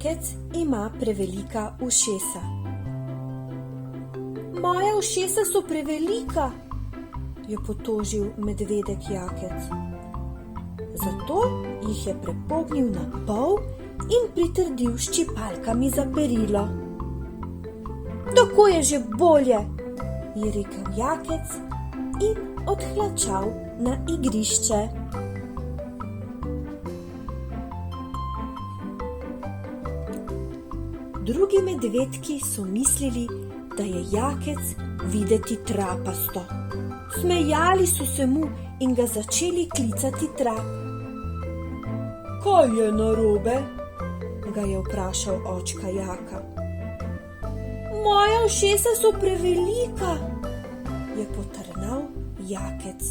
Jakec ima prevelika ušesa. Moja ušesa so prevelika, je potožil medvedek Jakec. Zato jih je prepognil na pol in pritrdil s ščipalkami za perilo. Tako je že bolje, je rekel Jakec in odhlačal na igrišče. Drugi medvedki so mislili, da je Jakec videti trapasto. Smejali so se mu in ga začeli klicati Trap. Kaj je narobe? Ga je vprašal očka Jaka. Moja ušesa so prevelika, je potrnal Jakec.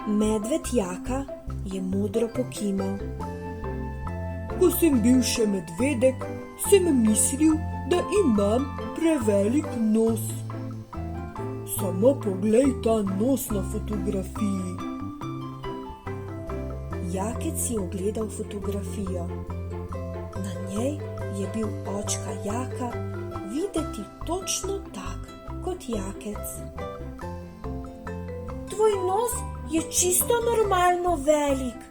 Medved Jaka je modro pokimal. Ko sem bil še medvedek, sem mislil, da imam prevelik nos. Samo poglej ta nos na fotografiji. Jakec si ogledal fotografijo. Na njej je bil očka Jaka videti točno tak kot Jakec. Tvoj nos je čisto normalno velik,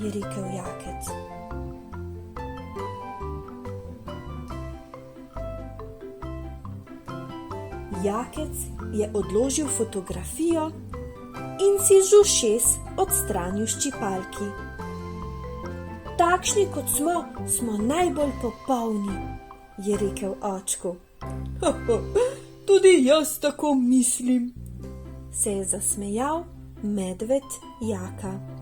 je rekel Jakec. Jakec je odložil fotografijo in si z ušes odstranil ščipalki. Takšni kot smo najbolj popolni, je rekel očku. Tudi jaz tako mislim, se je zasmejal medved Jaka.